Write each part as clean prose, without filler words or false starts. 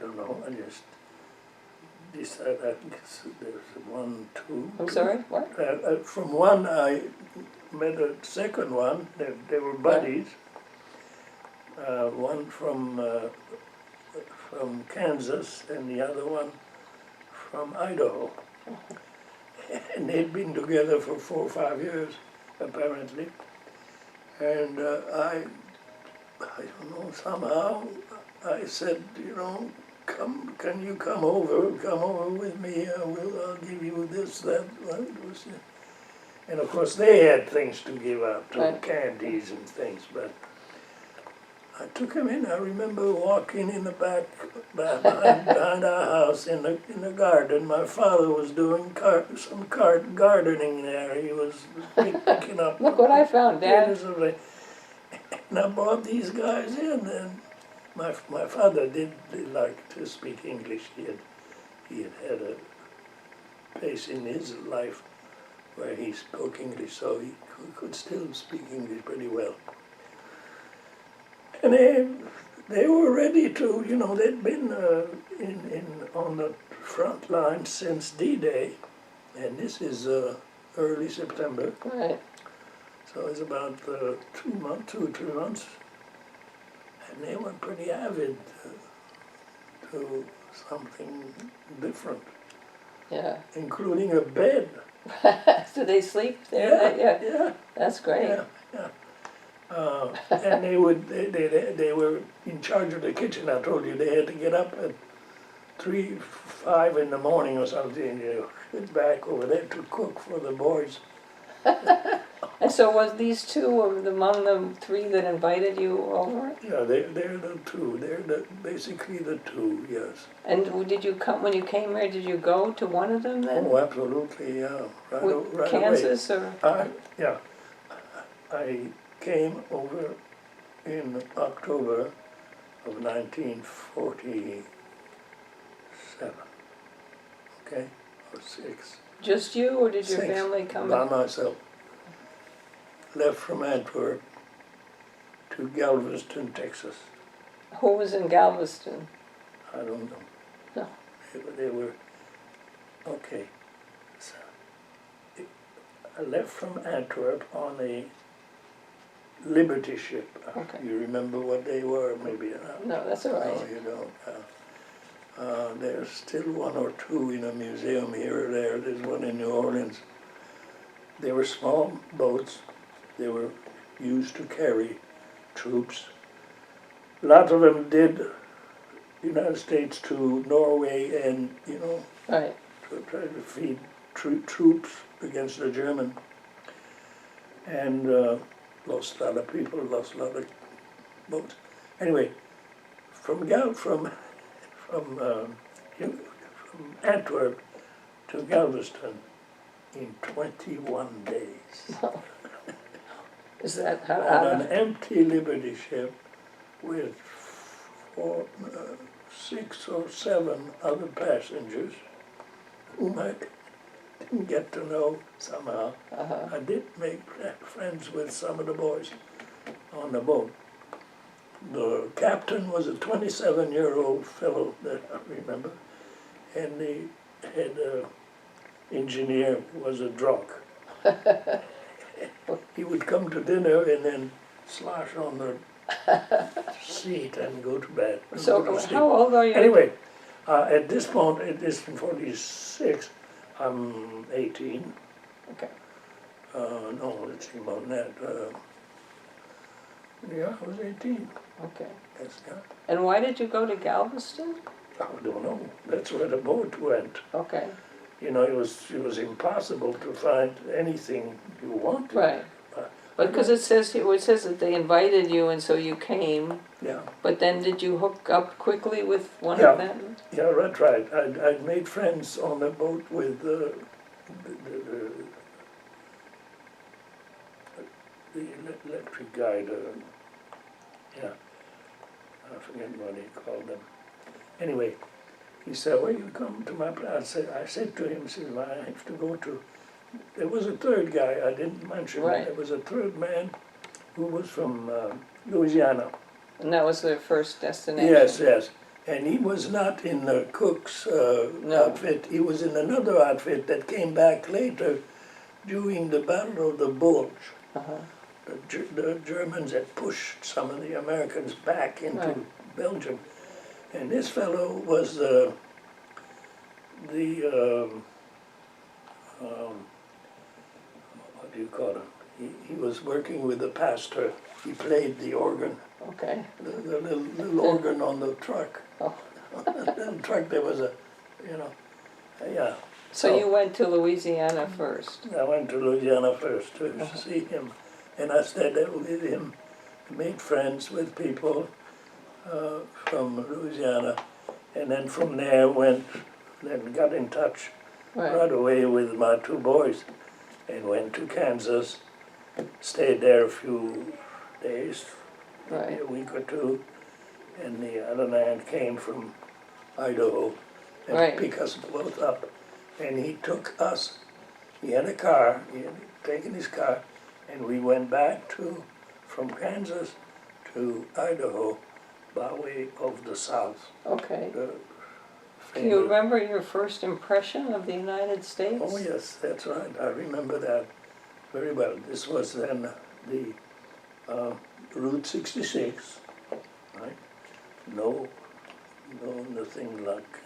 don't know, I just decided, I guess there's one, two. I'm sorry, what? From one, I met a second one, they were buddies. One from Kansas and the other one from Idaho. And they'd been together for 4 or 5 years, apparently. And I don't know, somehow I said, you know, can you come over with me, I'll give you this, that. And of course they had things to give out, too, Right. candies and things, but I took him in. I remember walking in the back behind our house in the garden. My father was doing some gardening there. He was picking up. Look what I found, Dad. And I brought these guys in, and my father did like to speak English. He had a place in his life where he spoke English, so he could still speak English pretty well. And they were ready to, you know, they'd been on the front line since D-Day, and this is early September. Right. So it's about 2 or 3 months, and they were pretty avid to something different, Yeah. including a bed. Do they sleep there? Yeah. That's great. Yeah. And they were in charge of the kitchen. I told you they had to get up at 3, 5 in the morning or something. Get back over there to cook for the boys. And so was these two among the three that invited you over? Yeah, they're the two. They're basically the two. Yes. And did you come when you came here? Did you go to one of them then? Oh, absolutely. Yeah. Right Kansas away. or? Yeah. I came over in October of 1947, okay, or 6. Just you, or did your 6, family come? by myself. Left from Antwerp to Galveston, Texas. Who was in Galveston? I don't know. No. They were, okay. So, I left from Antwerp on a Liberty ship. Okay. You remember what they were, maybe? No, that's all right. No, you don't. There's still 1 or 2 in a museum here or there. There's one in New Orleans. They were small boats. They were used to carry troops. A lot of them did United States to Norway and, you know, Right. to try to feed troops against the German. And lost a lot of people, lost a lot of boats. Anyway, from Antwerp to Galveston in 21 days. Is that On an empty Liberty ship with 6 or 7 other passengers whom I didn't get to know somehow. I did make friends with some of the boys on the boat. The captain was a 27-year-old fellow that I remember, and the head engineer was a drunk. He would come to dinner and then slosh on the seat and go to bed. So how old are you? Anyway, at this point, it is 46, I'm 18. Okay. No, let's see about that. Yeah, I was 18. Okay. Yes, yeah. And why did you go to Galveston? I don't know. That's where the boat went. Okay. You know, it was impossible to find anything you wanted. Right. But because it says that they invited you and so you came. Yeah. But then did you hook up quickly with one Yeah. of them? Yeah, that's right. I made friends on the boat with the electric guy. Yeah, I forget what he called them. Anyway, he said, "Well, you come to my place." I said to him, "I have to go to." There was a third guy I didn't mention. Right. There was a third man who was from Louisiana. And that was their first destination? Yes, yes. And he was not in the cook's No. outfit. He was in another outfit that came back later during the Battle of the Bulge. Uh-huh. The Germans had pushed some of the Americans back into Right. Belgium. And this fellow was what do you call him? He was working with the pastor. He played the organ, Okay. the little organ on the truck. Oh. Little truck, there was a, you know, yeah. So you went to Louisiana first? I went to Louisiana first to see him, and I stayed there with him, made friends with people from Louisiana, and then from there got in touch right away with my two boys, and went to Kansas, stayed there a few days, maybe a week or two, and the other man came from Idaho and picked us both up. And he took us, he had a car, he had taken his car, and we went back from Kansas to Idaho by way of the South. Okay. Do you remember your first impression of the United States? Oh yes, that's right, I remember that very well. This was then the Route 66, right? Nothing like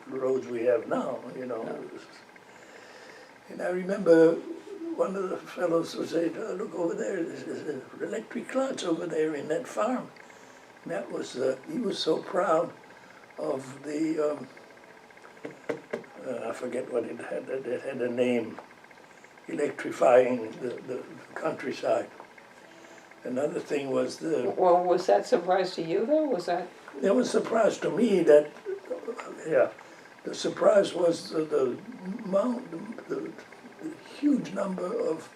roads we have now, you know. No. And I remember one of the fellows would say, oh, look over there, there's electric lights over there in that farm. And that was, he was so proud of the, I forget what it had a name, electrifying the countryside. Another thing was Well, was that a surprise to you though? Was that? It was a surprise to me that, yeah, the surprise was the huge number of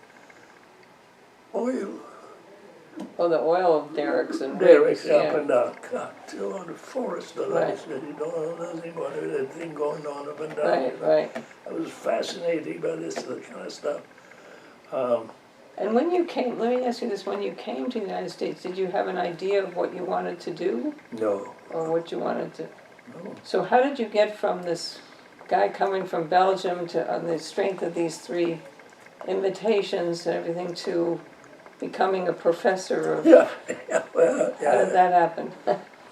oil. Oh, the oil derricks and derricks rigs, up and down. God, still on the forest, the Right. lights, you don't know nothing about it, that thing going on up and down. Right, you know. right. I was fascinated by this kind of stuff. And when you came, let me ask you this, when you came to the United States, did you have an idea of what you wanted to do? No. Or what you wanted to? No. So how did you get from this guy coming from Belgium to, on the strength of these 3 invitations and everything, to becoming a professor of? Yeah, well, yeah. How did that happen?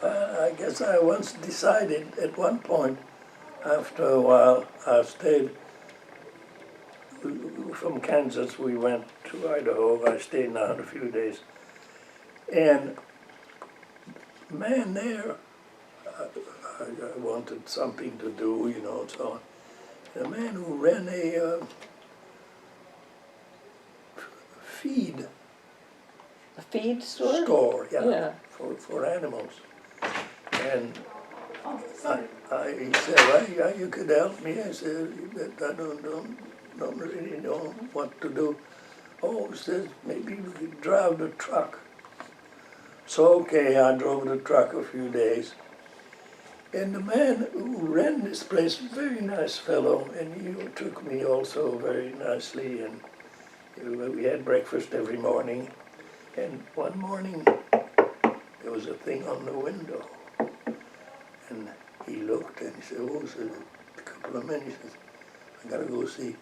I guess I once decided at one point, after a while, I stayed, from Kansas we went to Idaho, I stayed down a few days. And man there, I wanted something to do, you know, and so on. The man who ran a feed A feed store? store, Yeah. for animals. And he said, well, yeah, you could help me. I said, I don't really know what to do. Oh, he says, maybe we could drive the truck. So, okay, I drove the truck a few days. And the man who ran this place, very nice fellow, and he took me also very nicely, and we had breakfast every morning. And one morning, there was a thing on the window. And he looked and he said, oh, said, a couple of men, he says, I gotta go see.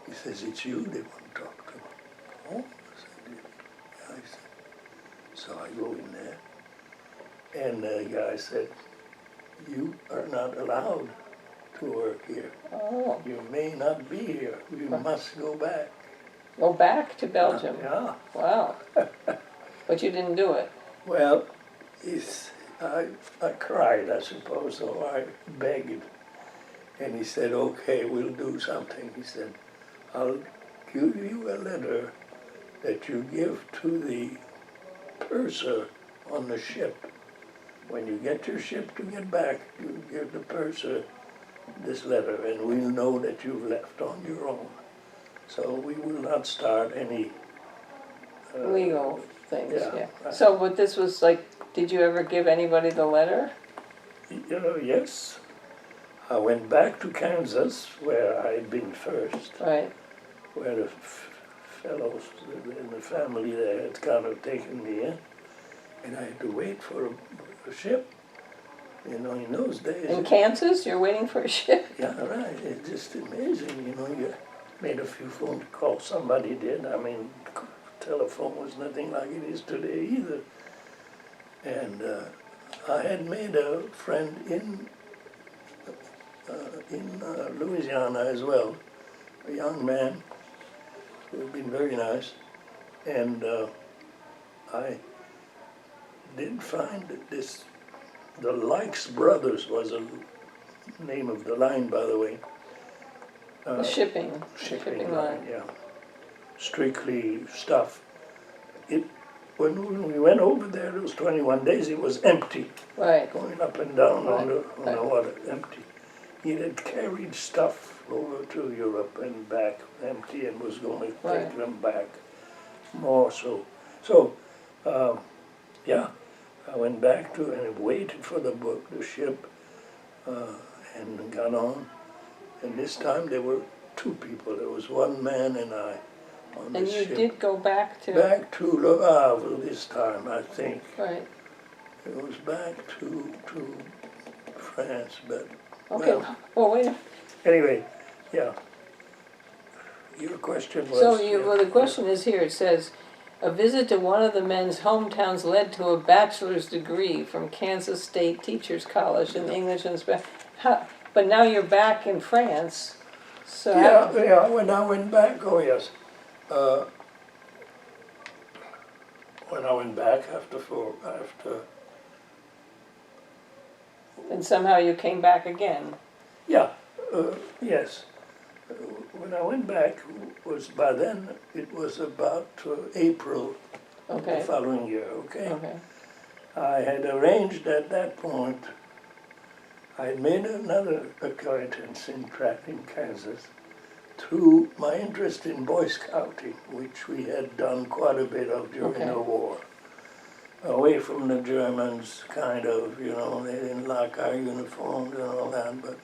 He says, it's you they want to talk to. Oh, I said, yeah, he said. So I go in there, and the guy said, you are not allowed to work here. Oh. You may not be here. You must go back. Go back to Belgium? Yeah. Wow. But you didn't do it? Well, I cried, I suppose, so I begged. And he said, okay, we'll do something. He said, I'll give you a letter that you give to the purser on the ship. When you get your ship to get back, you give the purser this letter, and we'll know that you've left on your own. So we will not start any legal things, yeah. Right. So, but this was like, did you ever give anybody the letter? Yes. I went back to Kansas, where I had been first. Right. Where the fellows in the family there had kind of taken me in. And I had to wait for a ship. You know, in those days. In Kansas, you're waiting for a ship? Yeah, right. It's just amazing. You know, you made a few phone calls. Somebody did. I mean, telephone was nothing like it is today either. And I had made a friend in Louisiana as well, a young man who had been very nice. And I did find that the Likes Brothers was a name of the line, by the way. The shipping line. Yeah. Strictly stuff. When we went over there, those 21 days, it was empty. Right. Going up and down on the Right. water, empty. He had carried stuff over to Europe and back empty and was going to Right. take them back more so. So, yeah, I went back to and waited for the ship, and got on. And this time there were two people. There was one man and I on the And you ship. did go back to? Back to Le Havre this time, I think. Right. It was back to France, but Okay, well, well, wait, anyway, yeah. Your question was. well, the question is here, it says, a visit to one of the men's hometowns led to a bachelor's degree from Kansas State Teachers College in English and Spanish. But now you're back in France, so. Yeah, when I went back, oh yes. When I went back after. And somehow you came back again. Yeah, yes. When I went back, by then, it was about April of the Okay, following year, okay? okay, I had arranged at that point, I had made another acquaintance in Kansas through my interest in Boy Scouting, which we had done quite a bit of during Okay. the war. Away from the Germans, kind of, you know, they didn't like our uniforms and all that, but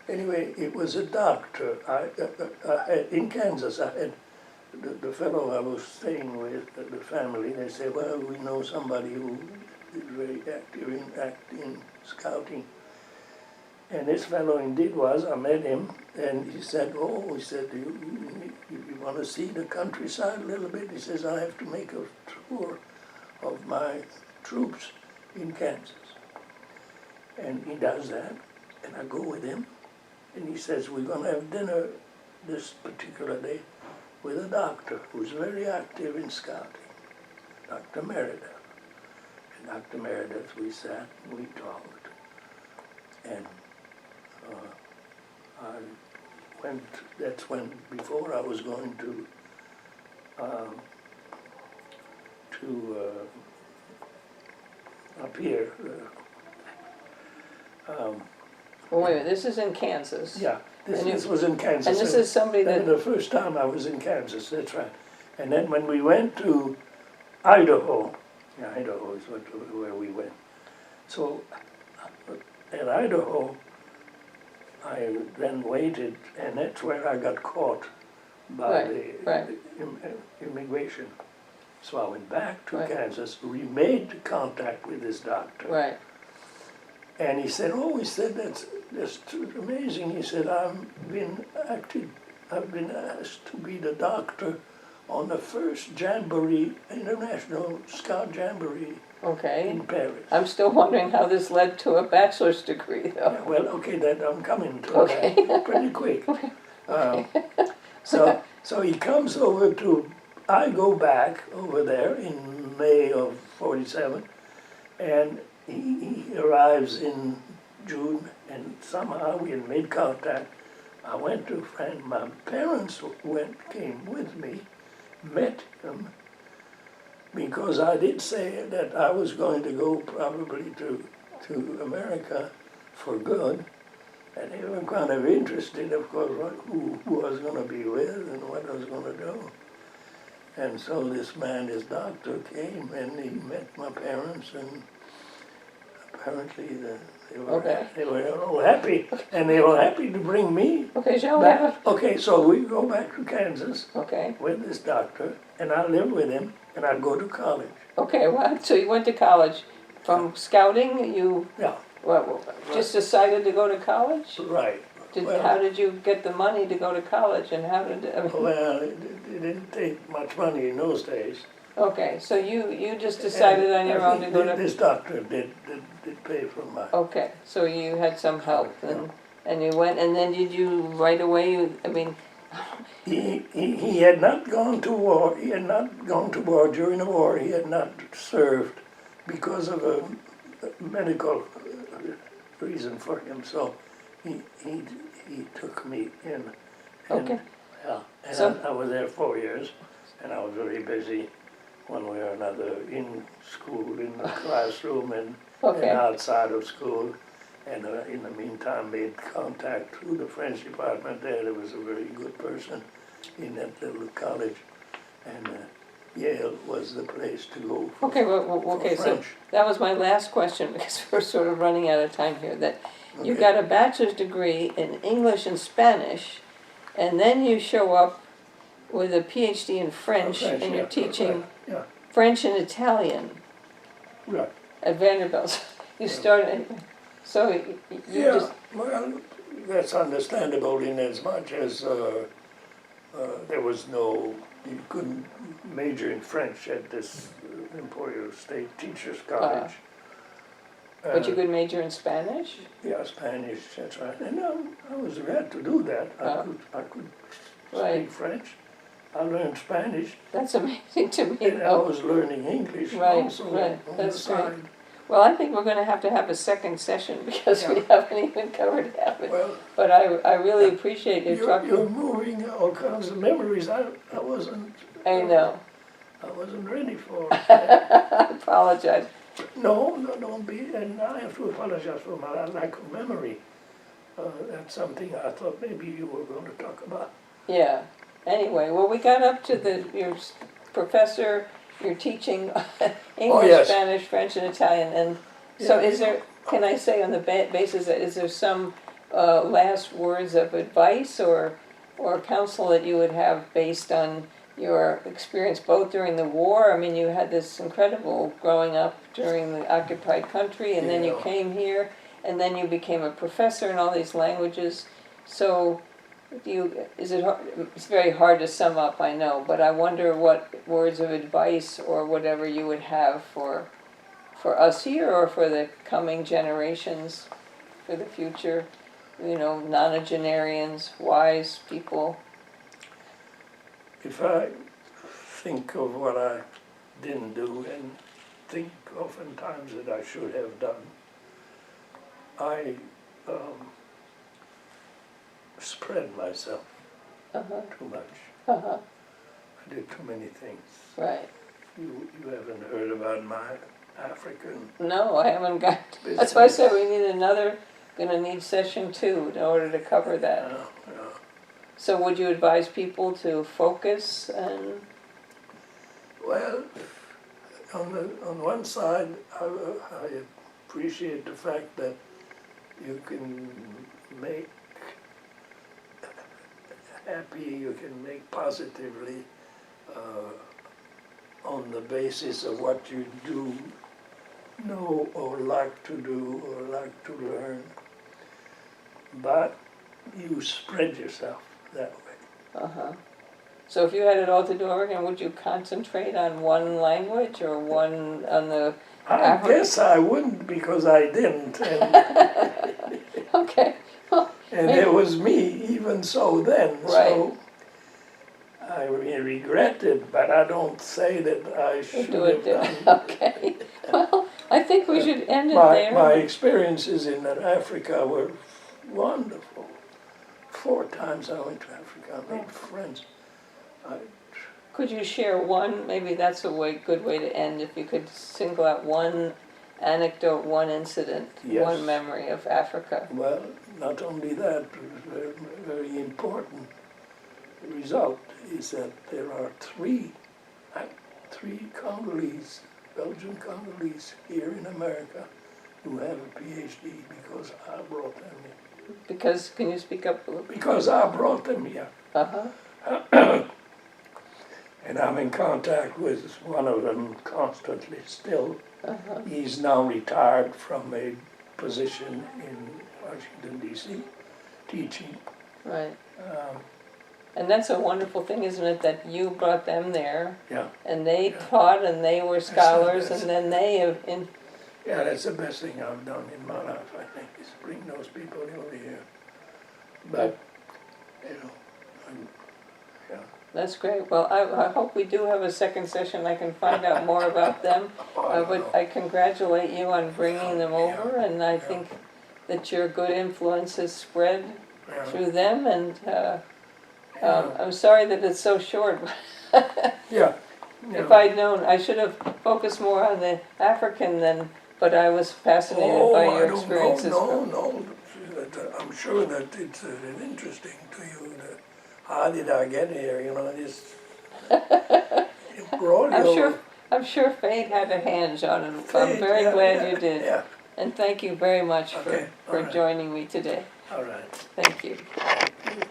anyway, it was a doctor. I had, in Kansas, I had the fellow I was staying with, the family, they said, well, we know somebody who is very active in scouting. And this fellow indeed was, I met him, and he said, you want to see the countryside a little bit? He says, I have to make a tour of my troops in Kansas. And he does that, and I go with him, and he says, we're going to have dinner this particular day with a doctor who's very active in scouting, Dr. Meredith. And Dr. Meredith, we sat and we talked, and I went, that's when, before I was going to up here. well, wait a minute, this is in Kansas. Yeah, And this was in Kansas. And this is somebody that, The first time I was in Kansas, that's right. And then when we went to Idaho, Idaho is where we went. So in Idaho, I then waited, and that's where I got caught by Right. the immigration. So I went back to Right. Kansas, remade contact with this doctor. right, And he said, that's amazing. He said, I've been asked to be the doctor on the first Jamboree, International Scout Jamboree okay. in Paris. I'm still wondering how this led to a bachelor's degree, though. Yeah, well, okay, I'm coming to Okay. that pretty quick. So he comes over I go back over there in May of 47, and he arrives in June, and somehow we had made contact. I went to France. My parents came with me, met him, because I did say that I was going to go probably to America for good, and they were kind of interested, of course, who I was going to be with and what I was going to do. And so this doctor came, and he met my parents, and apparently they were all happy, and they were happy to bring me Okay, shall we back. have Okay, so we go back to Kansas Okay, with this doctor, and I live with him, and I go to college. okay, well, so you went to college. From scouting, you Yeah, Just decided to go to college? Right. Well, How did you get the money to go to college, and how did, I mean, well, it didn't take much money in those days. okay, so you just decided on your own to go to, This doctor did pay for my. okay, so you had some help, and you went, and then did you right away, I mean, He had not gone to war. He had not gone to war during the war. He had not served because of a medical reason for him. So he took me in. And, okay, yeah, and So- I was there 4 years, and I was very busy one way or another in school, in the classroom, and okay, outside of school. And in the meantime, made contact through the French department there. There was a very good person in that little college, and Yale was the place to go for, okay, okay, for so French. that was my last question, because we're sort of running out of time here, that you Okay. got a bachelor's degree in English and Spanish, and then you show up with a PhD in French, and you're yeah, teaching right, yeah, French and Italian right. at Vanderbilt. You started, so you Yeah, just, well, that's understandable in as much as there was no, you couldn't major in French at this Emporio State Teachers College. but you could major in Spanish? Yeah, Spanish, that's right. And I was glad to do that. I could Right. speak French. I learned Spanish, That's amazing to me. and I was learning English Right, also right, on that's the great. side. Well, I think we're gonna have to have a second session, because we Yeah. haven't even covered half it. Well, But I really appreciate you you're talking. moving all kinds of memories. I wasn't. I know, I wasn't ready for. I apologize. No, don't be. And I have to apologize for my lack of memory. That's something I thought maybe you were going to talk about. Yeah, anyway, well, we got up to your professor, you're teaching English, yes. Spanish, French, and Italian, and so Yeah. is there, can I say on the basis that, is there some last words of advice or counsel that you would have based on your experience both during the war? I mean, you had this incredible growing up during the occupied country, and then you Yeah. came here, and then you became a professor in all these languages. So, it's very hard to sum up, I know, but I wonder what words of advice or whatever you would have for us here, or for the coming generations, for the future, nonagenarians, wise people. If I think of what I didn't do and think oftentimes that I should have done, I spread myself Uh-huh, too much. uh-huh, I did too many things. right. You haven't heard about my African No, I haven't got, business. that's why I said we need gonna need session 2 in order to cover that. So would you advise people to focus and, Well, on one side, I appreciate the fact that you can make happy, you can make positively on the basis of what you do know or like to do or like to learn, but you spread yourself that way. uh-huh. So if you had it all to do over again, would you concentrate on one language or one on the, I guess I wouldn't, because I didn't, and, okay, well, and it was me even so then. So I regret it, but I don't say that I should do have it done. different, okay. Well, I think we should end it My there. experiences in Africa were wonderful. 4 times I went to Africa, I made friends. Could you share one, maybe that's good way to end, if you could single out one anecdote, one incident, Yes. one memory of Africa. Well, not only that, very, very important result is that there are three Congolese, Belgian Congolese here in America who have a PhD because I brought them here. Because, can you speak up a little? Because I brought them here. Uh-huh, And I'm in contact with one of them constantly still. uh-huh, He's now retired from a position in Washington DC, teaching. Right. And that's a wonderful thing, isn't it, that you brought them there, Yeah, and they Yeah. taught, and they were scholars, that's- and then they have, yeah, that's the best thing I've done in my life, I think, is bring those people over here. But, you know, yeah. that's great. Well, I hope we do have a second session, I can find out more about them. But I congratulate you on bringing them over, and I think that your good influence has spread Yeah. through them, and I'm sorry that it's so short. Yeah. If I'd known, I should have focused more on the African then, but I was fascinated by your experiences. No. I'm sure that it's interesting to you. How did I get here? You know, this. I'm sure fate had a hand, John, and I'm Fate, very glad you did. Yeah. And thank you very much Okay, for all right. joining me today. All right.